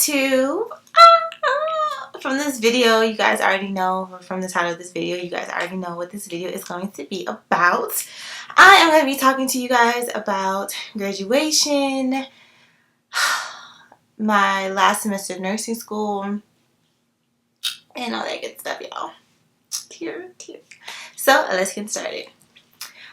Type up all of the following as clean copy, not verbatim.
YouTube. From this video, you guys already know, or from the title of this video, you guys already know what this video is going to be about. I am going to be talking to you guys about graduation, my last semester of nursing school, and all that good stuff, y'all. Tear. So, let's get started.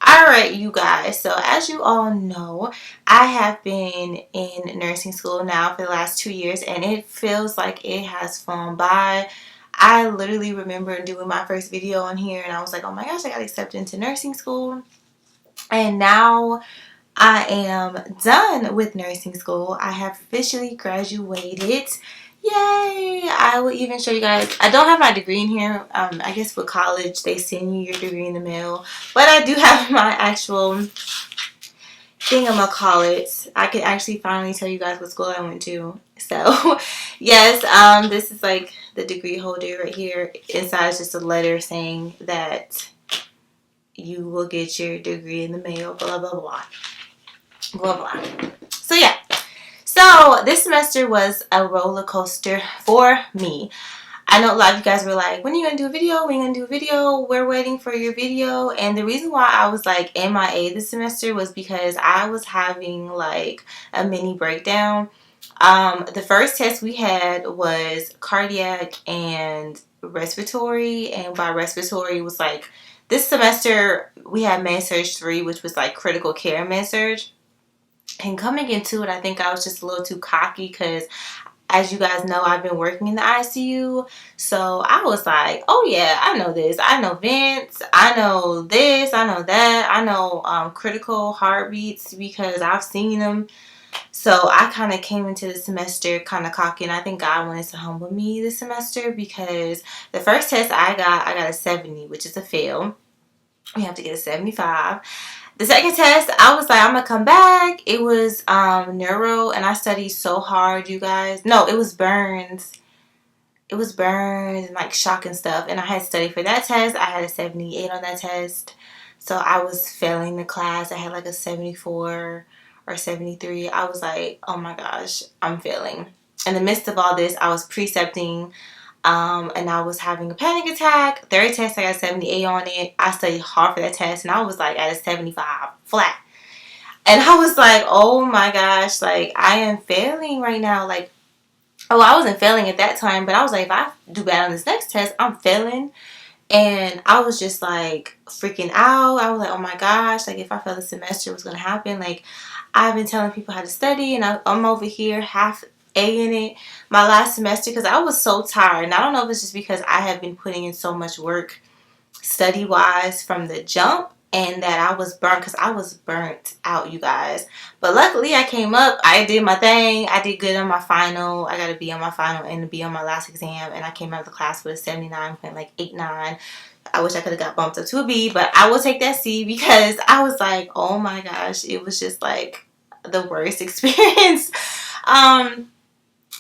Alright, you guys, so as you all know, I have been in nursing school now for the last 2 years, and it feels like it has flown by. I literally remember doing my first video on here, and I was like, oh my gosh, I got accepted into nursing school. And now I am done with nursing school. I have officially graduated. Yay! I will even show you guys. I don't have my degree in here. I guess with college they send you your degree in the mail, but I do have my actual thingamacallit. I can actually finally tell you guys what school I went to. So yes, this is like the degree holder right here. Inside is just a letter saying that you will get your degree in the mail. Blah blah blah. Blah blah. So yeah. So this semester was a roller coaster for me. I know a lot of you guys were like, when are you going to do a video? When are you going to do a video? We're waiting for your video. And the reason why I was like MIA this semester was because I was having like a mini breakdown. The first test we had was cardiac and respiratory. And by respiratory, it was like this semester we had med-surg 3, which was like critical care med-surg. And coming into it, I think I was just a little too cocky because, as you guys know, I've been working in the ICU. So I was like, oh yeah, I know this. I know vents. I know this. I know that. I know critical heartbeats because I've seen them. So I kind of came into the semester kind of cocky, and I think God wanted to humble me this semester because the first test I got a 70, which is a fail. We have to get a 75. The second test, I was like, I'm going to come back. It was neuro, and I studied so hard, you guys. No, it was burns. It was burns and like shock and stuff. And I had studied for that test. I had a 78 on that test. So I was failing the class. I had like a 74 or 73. I was like, oh my gosh, I'm failing. In the midst of all this, I was precepting. And I was having a panic attack. Third test, I got a 78 on it. I studied hard for that test, and I was like at a 75 flat. And I was like, oh my gosh, like I am failing right now. Like, oh, I wasn't failing at that time, but I was like, if I do bad on this next test, I'm failing. And I was just like freaking out. I was like, oh my gosh, like if I fail this semester, what's gonna happen? Like, I've been telling people how to study, and I'm over here half A in it my last semester because I was so tired. And I don't know if it's just because I have been putting in so much work study wise from the jump, and that I was burnt because I was burnt out, you guys. But luckily I came up, I did my thing, I did good on my final. I got a B on my final and a B on my last exam, and I came out of the class with a 79.89. I wish I could have got bumped up to a B, but I will take that C because I was like, oh my gosh, it was just like the worst experience.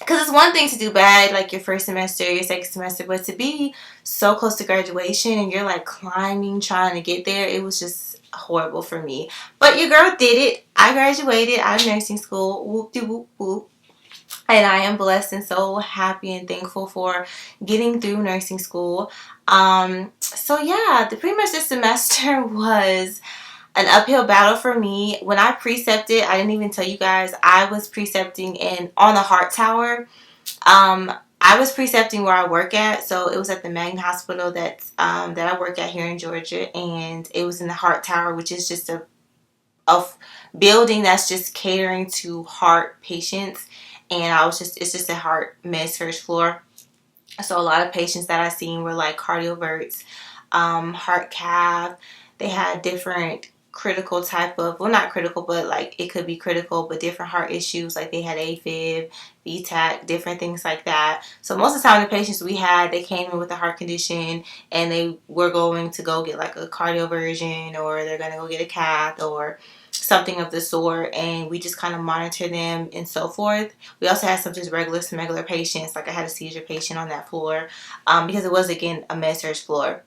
Because it's one thing to do bad like your first semester, your second semester, but to be so close to graduation and you're like climbing trying to get there, it was just horrible for me. But your girl did it. I graduated out of nursing school. Whoop de whoop whoop. And I am blessed and so happy and thankful for getting through nursing school. So yeah, pretty much this semester was an uphill battle for me. When I precepted, I didn't even tell you guys, I was precepting on the heart tower. I was precepting where I work at, so it was at the Magnet Hospital that I work at here in Georgia, and it was in the heart tower, which is just a building that's just catering to heart patients. And it's just a heart med-surg floor. So a lot of patients that I seen were like cardioverts, heart cath. They had different critical type of, well, not critical, but like it could be critical, but different heart issues. Like they had AFib, VTAC, different things like that. So most of the time the patients we had, they came in with a heart condition and they were going to go get like a cardioversion, or they're going to go get a cath or something of the sort, and we just kind of monitor them and so forth. We also had some just regular patients. Like I had a seizure patient on that floor because it was, again, a med-surg floor.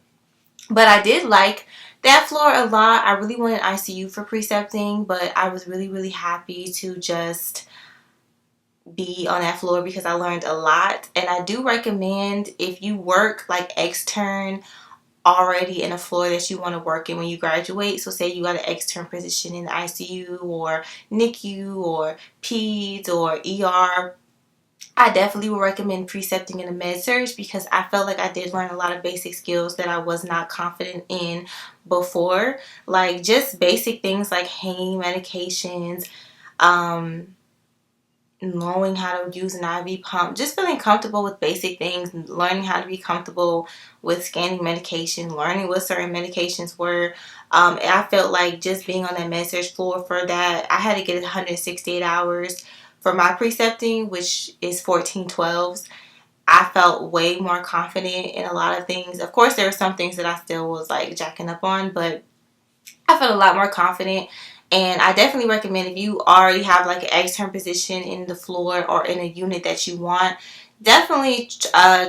But I did like that floor a lot. I really wanted ICU for precepting, but I was really, really happy to just be on that floor because I learned a lot. And I do recommend, if you work like extern already in a floor that you want to work in when you graduate, so say you got an extern position in the ICU or NICU or PEDS or ER, I definitely would recommend precepting in a med surg because I felt like I did learn a lot of basic skills that I was not confident in before. Like just basic things like hanging medications, um, knowing how to use an IV pump, just feeling comfortable with basic things, learning how to be comfortable with scanning medication, learning what certain medications were. And I felt like just being on that med surg floor for that, I had to get 168 hours for my precepting, which is 1412s. I felt way more confident in a lot of things. Of course, there were some things that I still was like jacking up on, but I felt a lot more confident. And I definitely recommend, if you already have like an extern position in the floor or in a unit that you want, definitely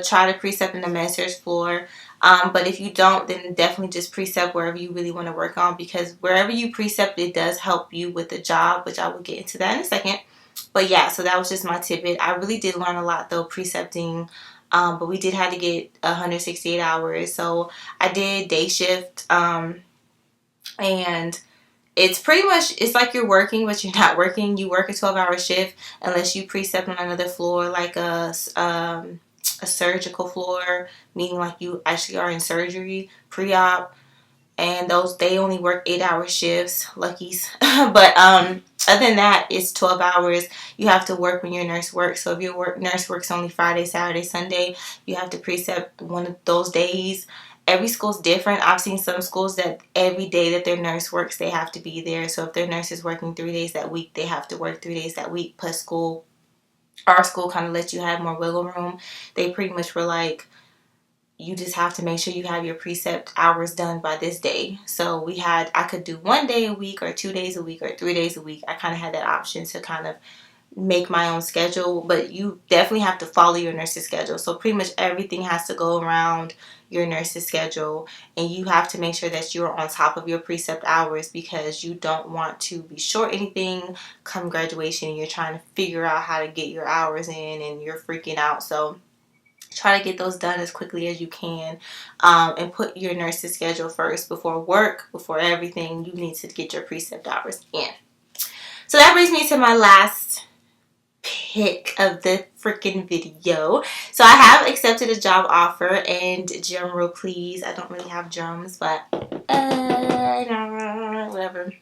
try to precept in the med surg floor. But if you don't, then definitely just precept wherever you really want to work on, because wherever you precept, it does help you with the job, which I will get into that in a second. But yeah, so that was just my tidbit. I really did learn a lot though precepting, but we did have to get 168 hours. So I did day shift, and it's pretty much, it's like you're working, but you're not working. You work a 12-hour shift unless you precept on another floor, like a surgical floor, meaning like you actually are in surgery, pre-op, and those, they only work 8-hour shifts, luckies. But other than that, it's 12 hours. You have to work when your nurse works. So if your nurse works only Friday, Saturday, Sunday, you have to precept one of those days. Every school's different. I've seen some schools that every day that their nurse works, they have to be there. So if their nurse is working 3 days that week, they have to work 3 days that week. Plus school, our school kind of lets you have more wiggle room. They pretty much were like, you just have to make sure you have your precept hours done by this day. So I could do 1 day a week or 2 days a week or 3 days a week. I kind of had that option to kind of make my own schedule, but you definitely have to follow your nurse's schedule. So pretty much everything has to go around your nurse's schedule, and you have to make sure that you're on top of your precept hours, because you don't want to be short anything come graduation and you're trying to figure out how to get your hours in and you're freaking out. So try to get those done as quickly as you can, and put your nurse's schedule first before work, before everything. You need to get your precept hours in. So that brings me to my last pick of the freaking video. So I have accepted a job offer, and drum roll please. I don't really have drums, but whatever.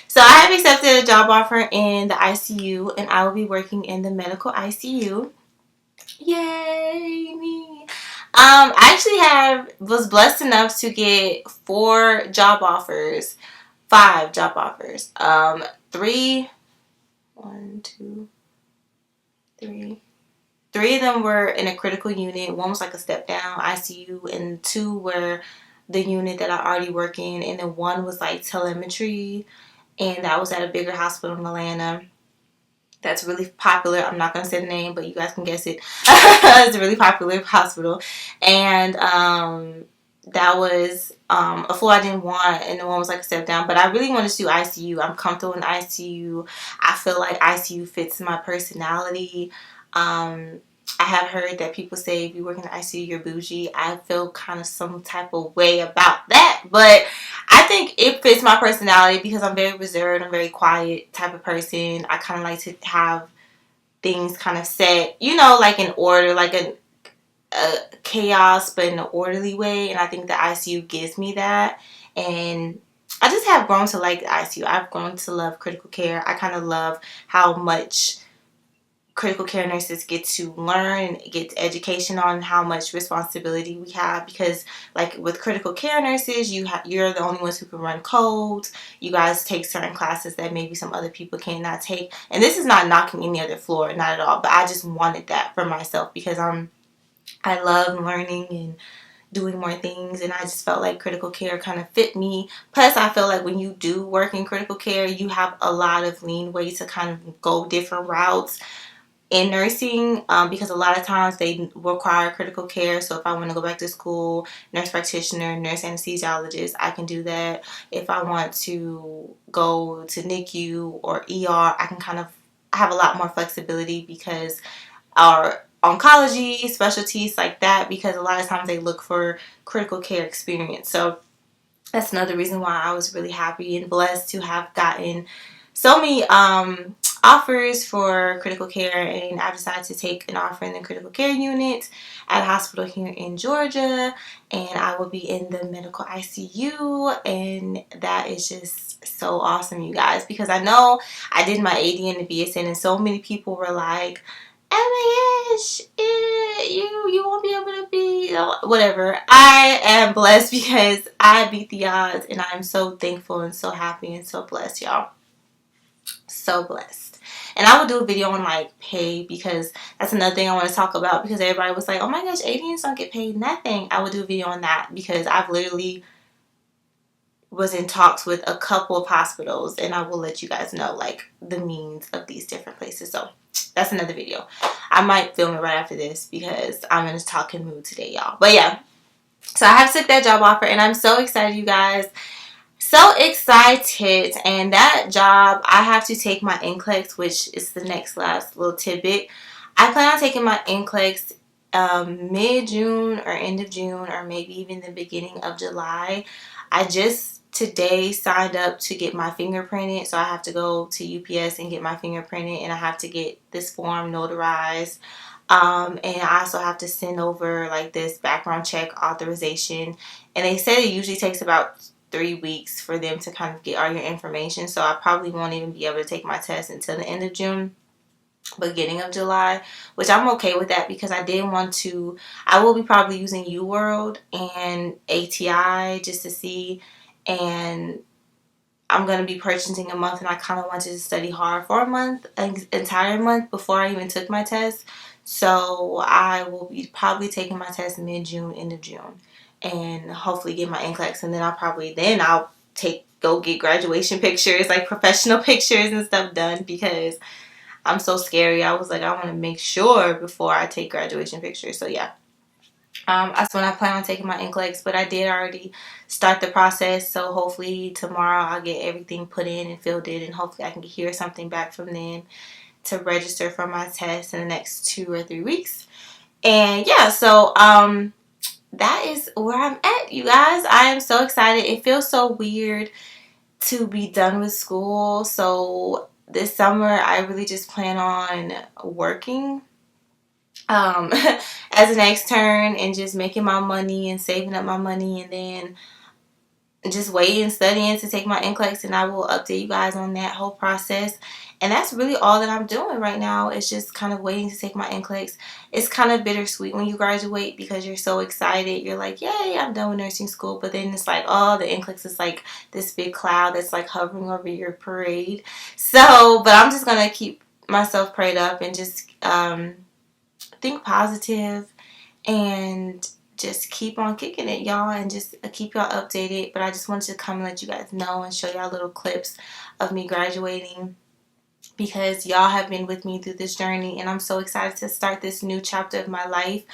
So I have accepted a job offer in the ICU, and I will be working in the medical ICU. Yay me. I actually was blessed enough to get 4 job offers, 5 job offers. Three, one, two, three. 3 of them were in a critical unit. 1 was like a step down ICU, and 2 were the unit that I already work in, and then 1 was like telemetry, and that was at a bigger hospital in Atlanta that's really popular. I'm not going to say the name, but you guys can guess it. It's a really popular hospital. And that was a floor I didn't want, and the 1 was like a step down. But I really wanted to do ICU. I'm comfortable in ICU. I feel like ICU fits my personality. I have heard that people say if you work in the ICU, you're bougie. I feel kind of some type of way about that, but I think it fits my personality because I'm very reserved. I'm very quiet type of person. I kind of like to have things kind of set, like in order, like a chaos, but in an orderly way. And I think the ICU gives me that. And I just have grown to like the ICU. I've grown to love critical care. I kind of love how much critical care nurses get to learn and get education on how much responsibility we have, because like with critical care nurses, you're the only ones who can run codes. You guys take certain classes that maybe some other people cannot take, and this is not knocking any other floor, not at all, but I just wanted that for myself because I love learning and doing more things, and I just felt like critical care kind of fit me. Plus I feel like when you do work in critical care, you have a lot of leeway to kind of go different routes in nursing, because a lot of times they require critical care. So if I want to go back to school, nurse practitioner, nurse anesthesiologist, I can do that. If I want to go to NICU or ER, I can kind of I have a lot more flexibility because our oncology specialties like that, because a lot of times they look for critical care experience. So that's another reason why I was really happy and blessed to have gotten so many offers for critical care, and I decided to take an offer in the critical care unit at a hospital here in Georgia, and I will be in the medical ICU, and that is just so awesome, you guys, because I know I did my ADN and BSN, and so many people were like, oh my gosh, you won't be able to be whatever. I am blessed because I beat the odds, and I am so thankful and so happy and so blessed, y'all. So blessed. And I will do a video on like pay, because that's another thing I want to talk about, because everybody was like, oh my gosh, aliens don't get paid nothing. I will do a video on that because I've literally was in talks with a couple of hospitals, and I will let you guys know like the means of these different places. So that's another video. I might film it right after this because I'm in a talking mood today, y'all. But yeah, so I have took that job offer, and I'm so excited, you guys. So excited. And that job, I have to take my NCLEX, which is the next last little tidbit. I plan on taking my NCLEX mid-June or end of June, or maybe even the beginning of July. I just today signed up to get my fingerprinted, so I have to go to UPS and get my fingerprinted, and I have to get this form notarized. And I also have to send over like this background check authorization, and they said it usually takes about 3 weeks for them to kind of get all your information, so I probably won't even be able to take my test until the end of June, beginning of July, which I'm okay with that, because I did want to, I will be probably using UWorld and ATI just to see, and I'm going to be purchasing a month, and I kind of wanted to study hard for a month, an entire month, before I even took my test. So I will be probably taking my test mid-June, end of June, and hopefully get my NCLEX, and then I'll go get graduation pictures, like professional pictures and stuff done, because I'm so scary. I was like, I want to make sure before I take graduation pictures. So yeah. That's when I plan on taking my NCLEX, but I did already start the process, so hopefully tomorrow I'll get everything put in and filled in, and hopefully I can hear something back from them to register for my test in the next 2 or 3 weeks. And yeah, so that is where I'm at, you guys. I am so excited. It feels so weird to be done with school, so this summer I really just plan on working as an extern, and just making my money and saving up my money, and then just waiting, studying to take my NCLEX, and I will update you guys on that whole process. And that's really all that I'm doing right now. It's just kind of waiting to take my NCLEX. It's kind of bittersweet when you graduate, because you're so excited. You're like, yay, I'm done with nursing school. But then it's like, oh, the NCLEX is like this big cloud that's like hovering over your parade. So, but I'm just going to keep myself prayed up and just think positive, and just keep on kicking it, y'all, and just keep y'all updated. But I just wanted to come and let you guys know and show y'all little clips of me graduating, because y'all have been with me through this journey, and I'm so excited to start this new chapter of my life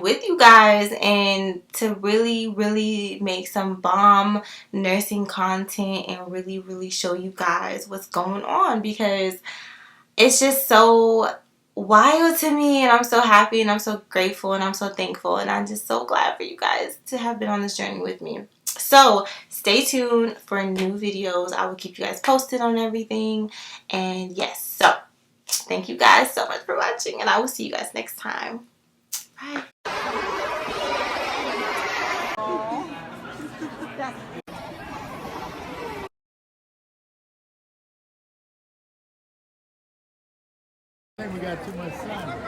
with you guys, and to really make some bomb nursing content, and really show you guys what's going on, because it's just so wild to me, and I'm so happy, and I'm so grateful, and I'm so thankful, and I'm just so glad for you guys to have been on this journey with me. So stay tuned for new videos. I will keep you guys posted on everything. And yes, so thank you guys so much for watching, and I will see you guys next time. Bye. I think we got too much sun.